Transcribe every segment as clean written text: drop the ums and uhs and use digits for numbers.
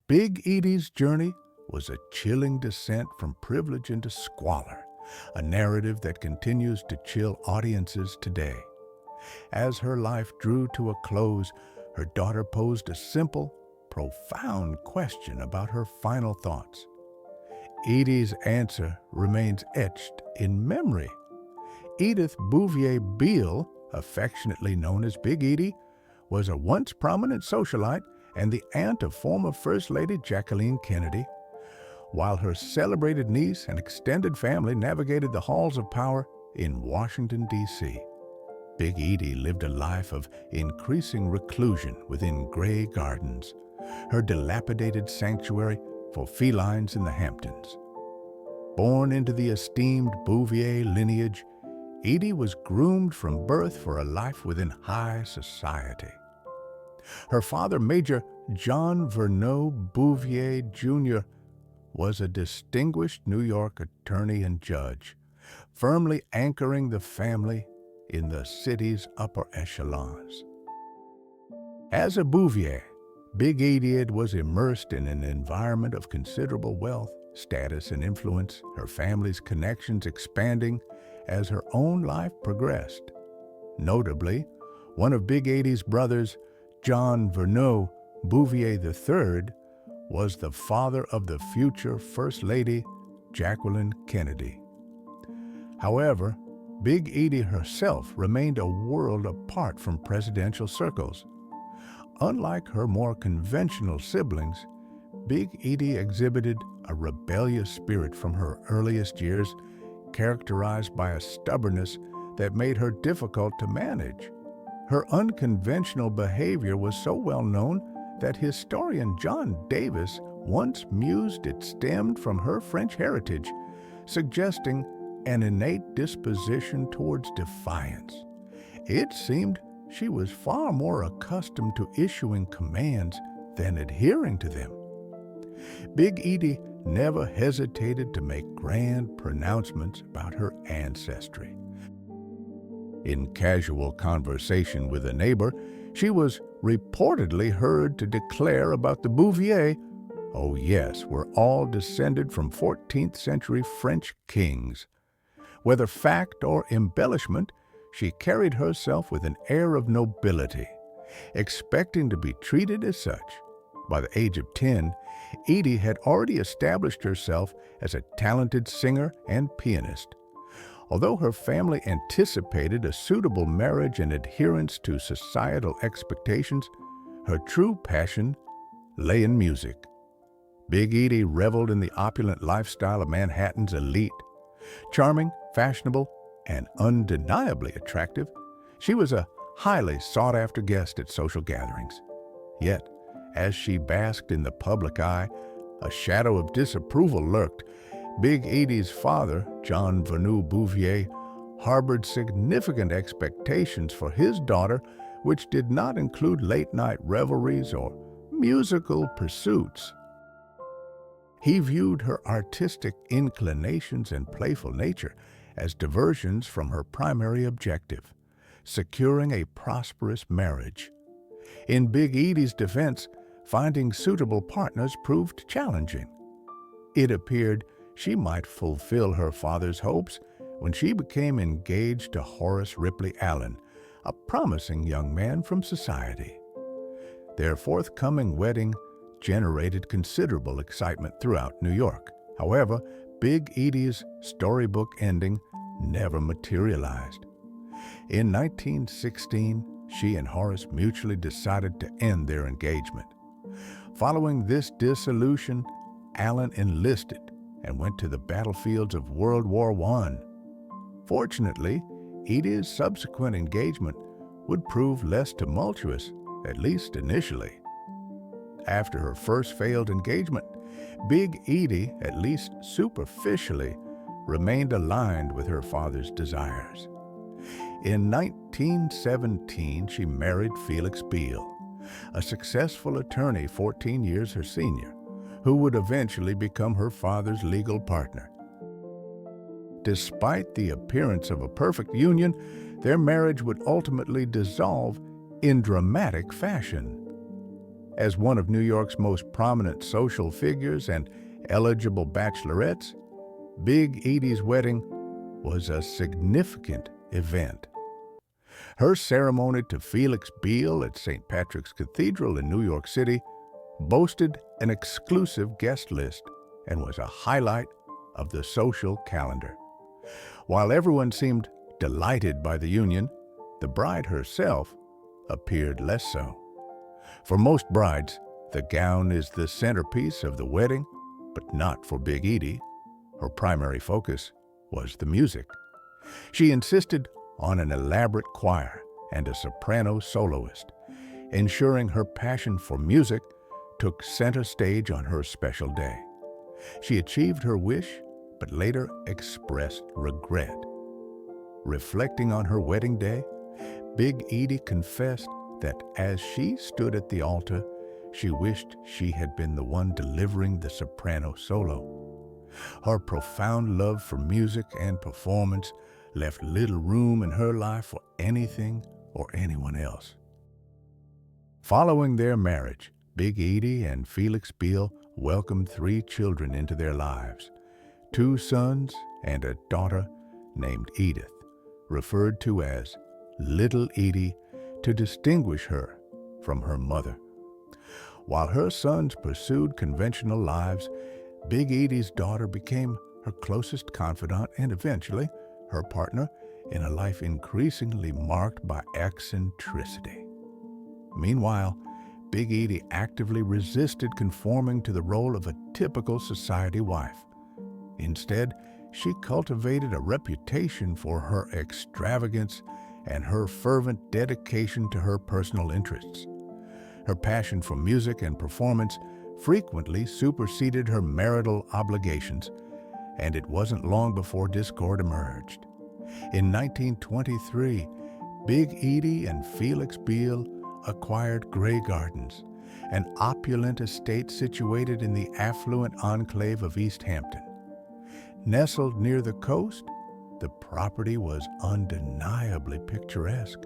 Big Edie's journey was a chilling descent from privilege into squalor, a narrative that continues to chill audiences today. As her life drew to a close, her daughter posed a simple, profound question about her final thoughts. Edie's answer remains etched in memory. Edith Bouvier Beale, affectionately known as Big Edie, was a once prominent socialite and the aunt of former First Lady Jacqueline Kennedy. While her celebrated niece and extended family navigated the halls of power in Washington, D.C., Big Edie lived a life of increasing reclusion within Grey Gardens, her dilapidated sanctuary for felines in the Hamptons. Born into the esteemed Bouvier lineage, Edie was groomed from birth for a life within high society. Her father, Major John Verneau Bouvier, Jr., was a distinguished New York attorney and judge, firmly anchoring the family in the city's upper echelons. As a Bouvier, Big Edie was immersed in an environment of considerable wealth, status, and influence, her family's connections expanding as her own life progressed. Notably, one of Big Edie's brothers, John Verneau Bouvier III, was the father of the future First Lady Jacqueline Kennedy. However, Big Edie herself remained a world apart from presidential circles. Unlike her more conventional siblings, Big Edie exhibited a rebellious spirit from her earliest years, characterized by a stubbornness that made her difficult to manage. Her unconventional behavior was so well known that historian John Davis once mused it stemmed from her French heritage, suggesting an innate disposition towards defiance. It seemed she was far more accustomed to issuing commands than adhering to them. Big Edie never hesitated to make grand pronouncements about her ancestry. In casual conversation with a neighbor, she was reportedly heard to declare about the Bouvier, "Oh yes, we're all descended from 14th century French kings." Whether fact or embellishment, she carried herself with an air of nobility, expecting to be treated as such. By the age of 10, Edie had already established herself as a talented singer and pianist. Although her family anticipated a suitable marriage and adherence to societal expectations, her true passion lay in music. Big Edie reveled in the opulent lifestyle of Manhattan's elite. Charming, fashionable, and undeniably attractive, she was a highly sought-after guest at social gatherings. Yet, as she basked in the public eye, a shadow of disapproval lurked. Big Edie's father, John Verneau Bouvier, harbored significant expectations for his daughter, which did not include late-night revelries or musical pursuits. He viewed her artistic inclinations and playful nature as diversions from her primary objective, securing a prosperous marriage. In Big Edie's defense, finding suitable partners proved challenging. It appeared she might fulfill her father's hopes when she became engaged to Horace Ripley Allen, a promising young man from society. Their forthcoming wedding generated considerable excitement throughout New York. However, Big Edie's storybook ending never materialized. In 1916, she and Horace mutually decided to end their engagement. Following this dissolution, Allen enlisted and went to the battlefields of World War I. Fortunately, Edie's subsequent engagement would prove less tumultuous, at least initially. After her first failed engagement, Big Edie, at least superficially, remained aligned with her father's desires. In 1917, she married Felix Beale, a successful attorney 14 years her senior, who would eventually become her father's legal partner. Despite the appearance of a perfect union, their marriage would ultimately dissolve in dramatic fashion. As one of New York's most prominent social figures and eligible bachelorettes, Big Edie's wedding was a significant event. Her ceremony to Felix Beale at St. Patrick's Cathedral in New York City boasted an exclusive guest list and was a highlight of the social calendar. While everyone seemed delighted by the union, the bride herself appeared less so. For most brides, the gown is the centerpiece of the wedding, but not for Big Edie. Her primary focus was the music. She insisted on an elaborate choir and a soprano soloist, ensuring her passion for music took center stage on her special day. She achieved her wish, but later expressed regret. Reflecting on her wedding day, Big Edie confessed that as she stood at the altar, she wished she had been the one delivering the soprano solo. Her profound love for music and performance left little room in her life for anything or anyone else. Following their marriage, Big Edie and Felix Beale welcomed 3 children into their lives, 2 sons and a daughter named Edith, referred to as Little Edie to distinguish her from her mother. While her sons pursued conventional lives, Big Edie's daughter became her closest confidant and eventually her partner in a life increasingly marked by eccentricity. Meanwhile, Big Edie actively resisted conforming to the role of a typical society wife. Instead, she cultivated a reputation for her extravagance and her fervent dedication to her personal interests. Her passion for music and performance frequently superseded her marital obligations, and it wasn't long before discord emerged. In 1923, Big Edie and Felix Beale acquired Grey Gardens, an opulent estate situated in the affluent enclave of East Hampton. Nestled near the coast, the property was undeniably picturesque.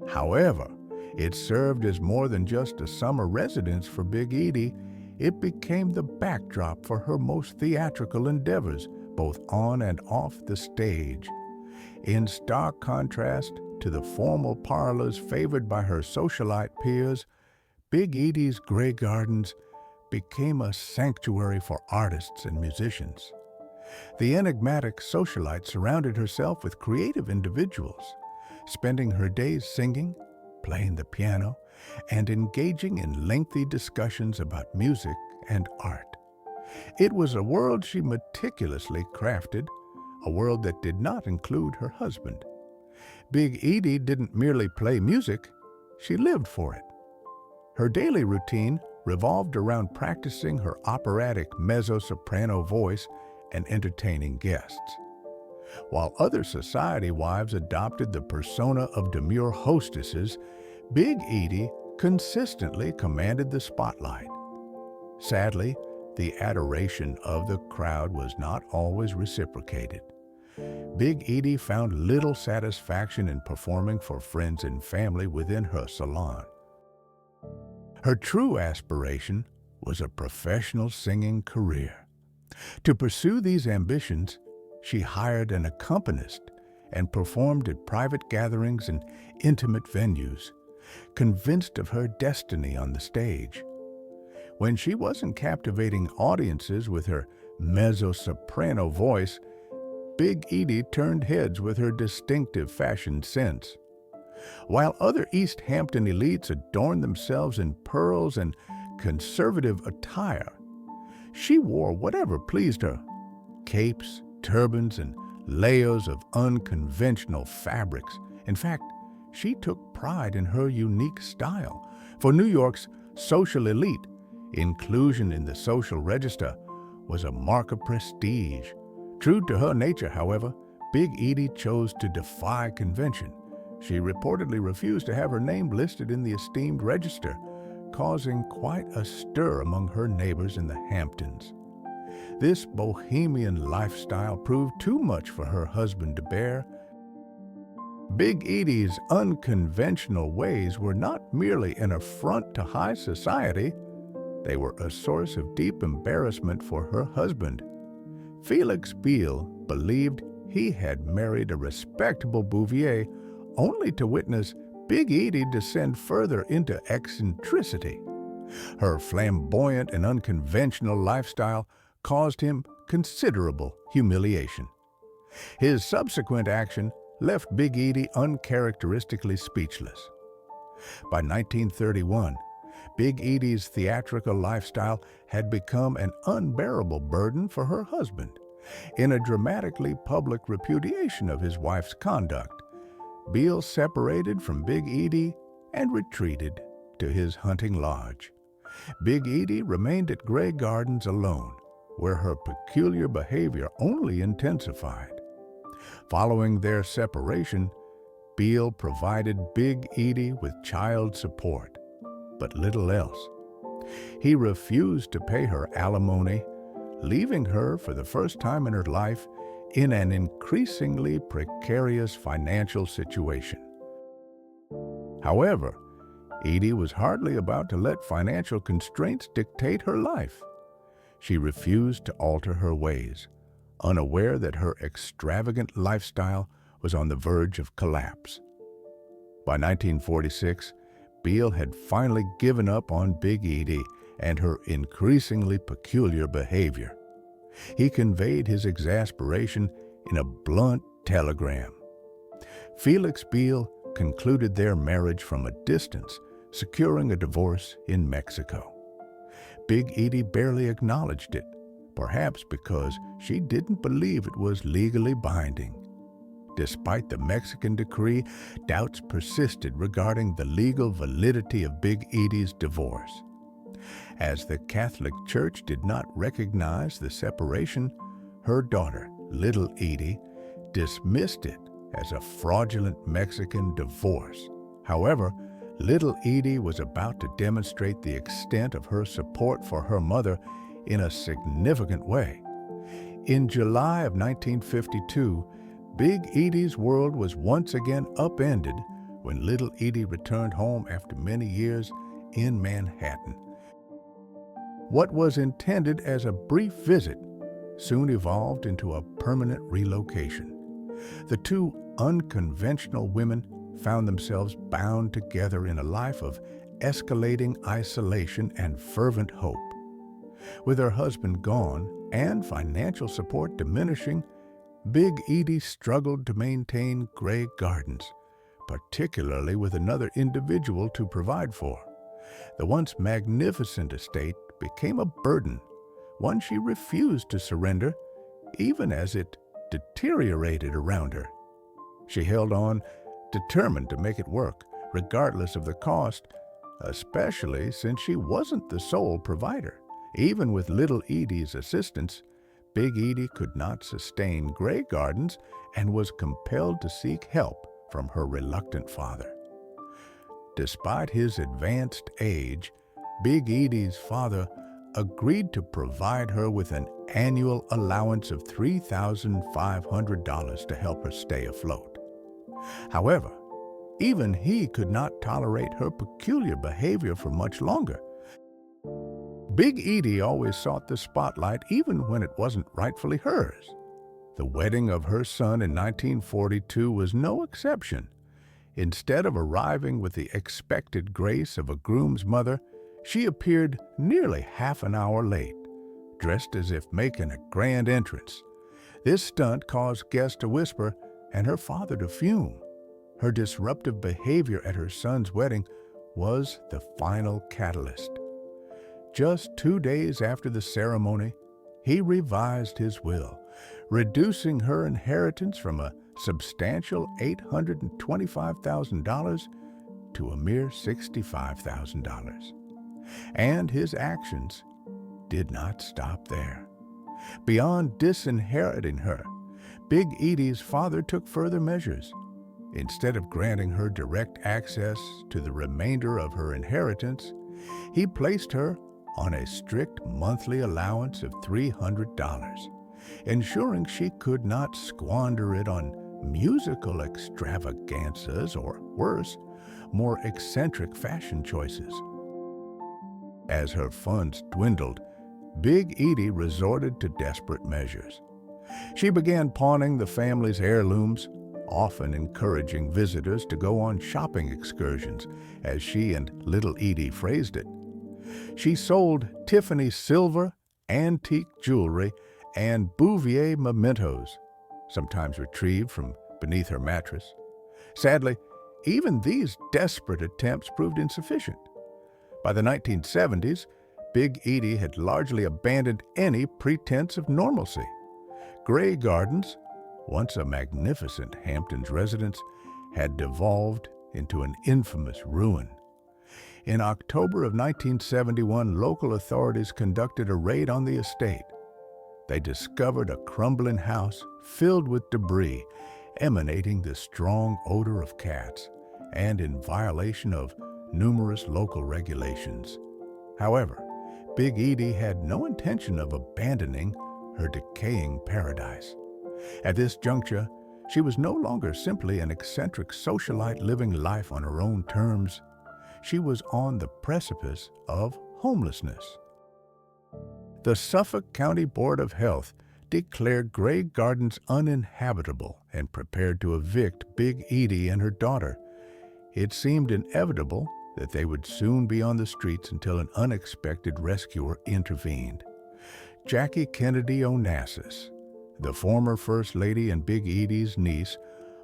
However, it served as more than just a summer residence for Big Edie. It became the backdrop for her most theatrical endeavors, both on and off the stage. In stark contrast to the formal parlors favored by her socialite peers, Big Edie's Grey Gardens became a sanctuary for artists and musicians. The enigmatic socialite surrounded herself with creative individuals, spending her days singing, playing the piano, and engaging in lengthy discussions about music and art. It was a world she meticulously crafted, a world that did not include her husband. Big Edie didn't merely play music, she lived for it. Her daily routine revolved around practicing her operatic mezzo-soprano voice and entertaining guests. While other society wives adopted the persona of demure hostesses, Big Edie consistently commanded the spotlight. Sadly, the adoration of the crowd was not always reciprocated. Big Edie found little satisfaction in performing for friends and family within her salon. Her true aspiration was a professional singing career. To pursue these ambitions, she hired an accompanist and performed at private gatherings and intimate venues, convinced of her destiny on the stage. When she wasn't captivating audiences with her mezzo-soprano voice, Big Edie turned heads with her distinctive fashion sense. While other East Hampton elites adorned themselves in pearls and conservative attire, she wore whatever pleased her: capes, turbans, and layers of unconventional fabrics. In fact, she took pride in her unique style. For New York's social elite, inclusion in the social register was a mark of prestige. True to her nature, however, Big Edie chose to defy convention. She reportedly refused to have her name listed in the esteemed register, causing quite a stir among her neighbors in the Hamptons. This bohemian lifestyle proved too much for her husband to bear. Big Edie's unconventional ways were not merely an affront to high society, they were a source of deep embarrassment for her husband. Felix Beale believed he had married a respectable Bouvier only to witness Big Edie descend further into eccentricity. Her flamboyant and unconventional lifestyle caused him considerable humiliation. His subsequent action left Big Edie uncharacteristically speechless. By 1931, Big Edie's theatrical lifestyle had become an unbearable burden for her husband. In a dramatically public repudiation of his wife's conduct, Beale separated from Big Edie and retreated to his hunting lodge. Big Edie remained at Grey Gardens alone, where her peculiar behavior only intensified. Following their separation, Beale provided Big Edie with child support, but little else. He refused to pay her alimony, leaving her for the first time in her life in an increasingly precarious financial situation. However, Edie was hardly about to let financial constraints dictate her life. She refused to alter her ways, unaware that her extravagant lifestyle was on the verge of collapse. By 1946, Beale had finally given up on Big Edie and her increasingly peculiar behavior. He conveyed his exasperation in a blunt telegram. Felix Beale concluded their marriage from a distance, securing a divorce in Mexico. Big Edie barely acknowledged it, perhaps because she didn't believe it was legally binding. Despite the Mexican decree, doubts persisted regarding the legal validity of Big Edie's divorce. As the Catholic Church did not recognize the separation, her daughter, Little Edie, dismissed it as a fraudulent Mexican divorce. However, Little Edie was about to demonstrate the extent of her support for her mother in a significant way. In July of 1952, Big Edie's world was once again upended when Little Edie returned home after many years in Manhattan. What was intended as a brief visit soon evolved into a permanent relocation. The two unconventional women found themselves bound together in a life of escalating isolation and fervent hope. With her husband gone and financial support diminishing, Big Edie struggled to maintain Grey Gardens, particularly with another individual to provide for. The once magnificent estate became a burden, one she refused to surrender, even as it deteriorated around her. She held on, determined to make it work, regardless of the cost, especially since she wasn't the sole provider. Even with Little Edie's assistance, Big Edie could not sustain Grey Gardens and was compelled to seek help from her reluctant father. Despite his advanced age, Big Edie's father agreed to provide her with an annual allowance of $3,500 to help her stay afloat. However, even he could not tolerate her peculiar behavior for much longer. Big Edie always sought the spotlight even when it wasn't rightfully hers. The wedding of her son in 1942 was no exception. Instead of arriving with the expected grace of a groom's mother, she appeared nearly half an hour late, dressed as if making a grand entrance. This stunt caused guests to whisper and her father to fume. Her disruptive behavior at her son's wedding was the final catalyst. Just 2 days after the ceremony, he revised his will, reducing her inheritance from a substantial $825,000 to a mere $65,000. And his actions did not stop there. Beyond disinheriting her, Big Edie's father took further measures. Instead of granting her direct access to the remainder of her inheritance, he placed her on a strict monthly allowance of $300, ensuring she could not squander it on musical extravaganzas or, worse, more eccentric fashion choices. As her funds dwindled, Big Edie resorted to desperate measures. She began pawning the family's heirlooms, often encouraging visitors to go on shopping excursions, as she and Little Edie phrased it. She sold Tiffany silver, antique jewelry, and Bouvier mementos, sometimes retrieved from beneath her mattress. Sadly, even these desperate attempts proved insufficient. By the 1970s, Big Edie had largely abandoned any pretense of normalcy. Grey Gardens, once a magnificent Hamptons residence, had devolved into an infamous ruin. In October of 1971, local authorities conducted a raid on the estate. They discovered a crumbling house filled with debris, emanating the strong odor of cats, and in violation of numerous local regulations. However, Big Edie had no intention of abandoning her decaying paradise. At this juncture, she was no longer simply an eccentric socialite living life on her own terms. She was on the precipice of homelessness. The Suffolk County Board of Health declared Grey Gardens uninhabitable and prepared to evict Big Edie and her daughter. It seemed inevitable that they would soon be on the streets until an unexpected rescuer intervened. Jackie Kennedy Onassis, the former First Lady and Big Edie's niece,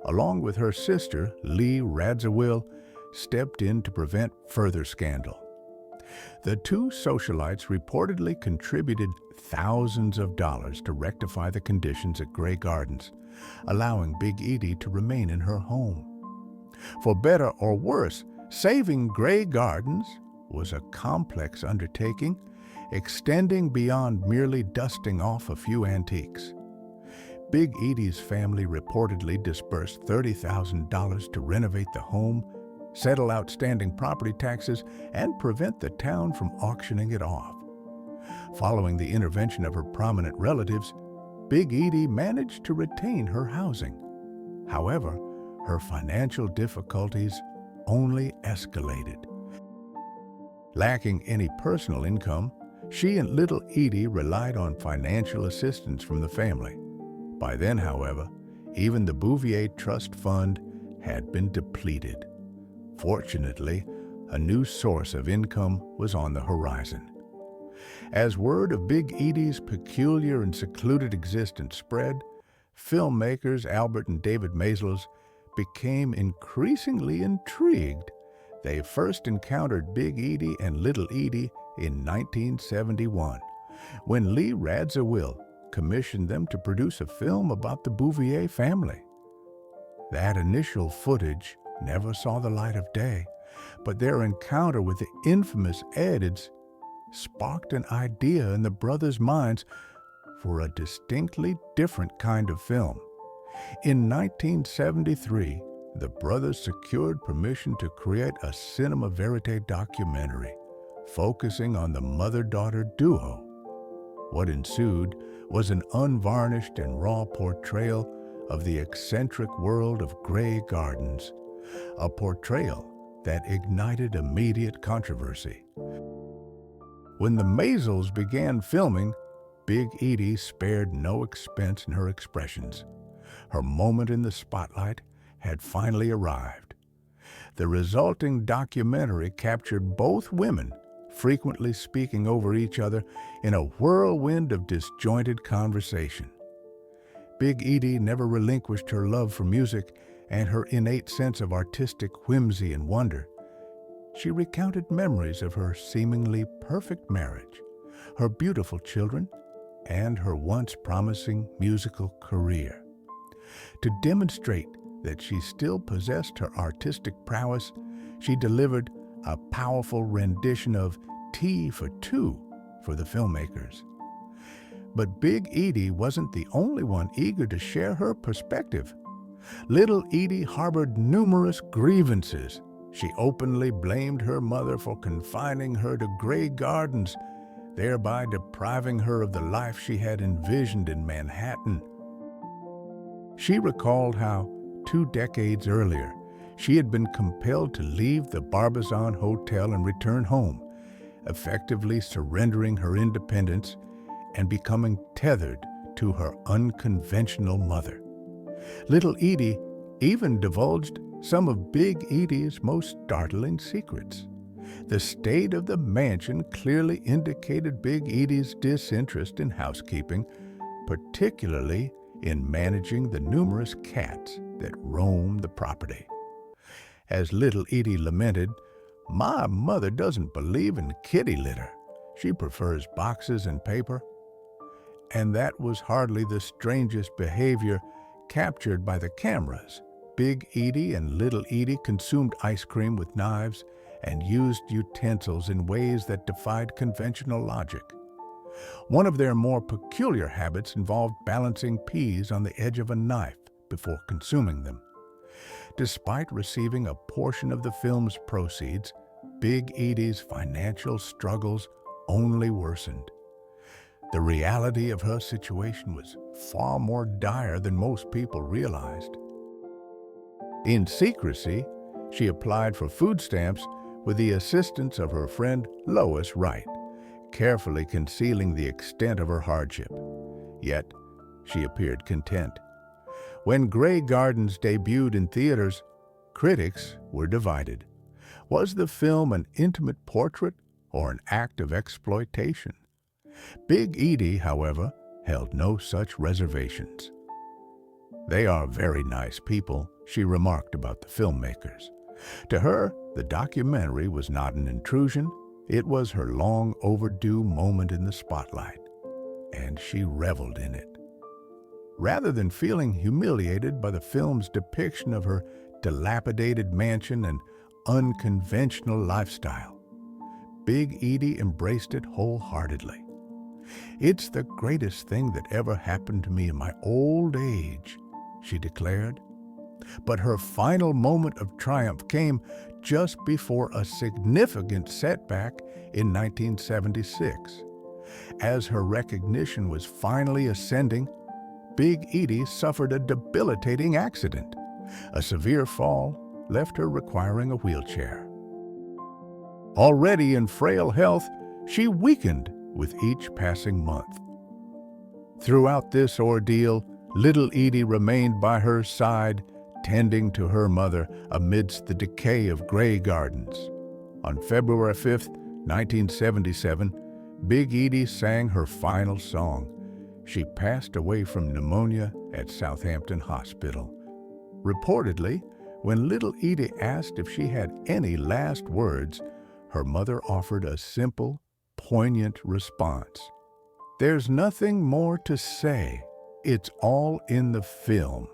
along with her sister, Lee Radziwill, stepped in to prevent further scandal. The two socialites reportedly contributed thousands of dollars to rectify the conditions at Grey Gardens, allowing Big Edie to remain in her home. For better or worse, saving Grey Gardens was a complex undertaking, extending beyond merely dusting off a few antiques. Big Edie's family reportedly disbursed $30,000 to renovate the home, settle outstanding property taxes, and prevent the town from auctioning it off. Following the intervention of her prominent relatives, Big Edie managed to retain her housing. However, her financial difficulties only escalated. Lacking any personal income, she and Little Edie relied on financial assistance from the family. By then, however, even the Bouvier Trust Fund had been depleted. Fortunately, a new source of income was on the horizon. As word of Big Edie's peculiar and secluded existence spread, filmmakers Albert and David Maysles became increasingly intrigued. They first encountered Big Edie and Little Edie in 1971, when Lee Radziwill commissioned them to produce a film about the Bouvier family. That initial footage never saw the light of day, but their encounter with the infamous Edies sparked an idea in the brothers' minds for a distinctly different kind of film. In 1973, the brothers secured permission to create a cinema verite documentary focusing on the mother-daughter duo. What ensued was an unvarnished and raw portrayal of the eccentric world of Grey Gardens, a portrayal that ignited immediate controversy. When the Maysles began filming, Big Edie spared no expense in her expressions. Her moment in the spotlight had finally arrived. The resulting documentary captured both women frequently speaking over each other in a whirlwind of disjointed conversation. Big Edie never relinquished her love for music and her innate sense of artistic whimsy and wonder. She recounted memories of her seemingly perfect marriage, her beautiful children, and her once promising musical career. To demonstrate that she still possessed her artistic prowess, she delivered a powerful rendition of Tea for Two for the filmmakers. But Big Edie wasn't the only one eager to share her perspective. Little Edie harbored numerous grievances. She openly blamed her mother for confining her to Grey Gardens, thereby depriving her of the life she had envisioned in Manhattan. She recalled how, 2 decades earlier, she had been compelled to leave the Barbizon Hotel and return home, effectively surrendering her independence and becoming tethered to her unconventional mother. Little Edie even divulged some of Big Edie's most startling secrets. The state of the mansion clearly indicated Big Edie's disinterest in housekeeping, particularly in managing the numerous cats that roam the property. As little Edie lamented, "My mother doesn't believe in kitty litter. She prefers boxes and paper." And that was hardly the strangest behavior captured by the cameras. Big Edie and Little Edie consumed ice cream with knives and used utensils in ways that defied conventional logic. One of their more peculiar habits involved balancing peas on the edge of a knife before consuming them. Despite receiving a portion of the film's proceeds, Big Edie's financial struggles only worsened. The reality of her situation was far more dire than most people realized. In secrecy, she applied for food stamps with the assistance of her friend Lois Wright, carefully concealing the extent of her hardship. Yet, she appeared content. When Grey Gardens debuted in theaters, critics were divided. Was the film an intimate portrait or an act of exploitation? Big Edie, however, held no such reservations. "They are very nice people," she remarked about the filmmakers. To her, the documentary was not an intrusion. It was her long overdue moment in the spotlight, and she reveled in it. Rather than feeling humiliated by the film's depiction of her dilapidated mansion and unconventional lifestyle, Big Edie embraced it wholeheartedly. "It's the greatest thing that ever happened to me in my old age," she declared. But her final moment of triumph came just before a significant setback in 1976. As her recognition was finally ascending, Big Edie suffered a debilitating accident. A severe fall left her requiring a wheelchair. Already in frail health, she weakened with each passing month. Throughout this ordeal, Little Edie remained by her side, tending to her mother amidst the decay of Grey Gardens. On February 5, 1977, Big Edie sang her final song. She passed away from pneumonia at Southampton Hospital. Reportedly, when Little Edie asked if she had any last words, her mother offered a simple, poignant response. "There's nothing more to say. It's all in the film."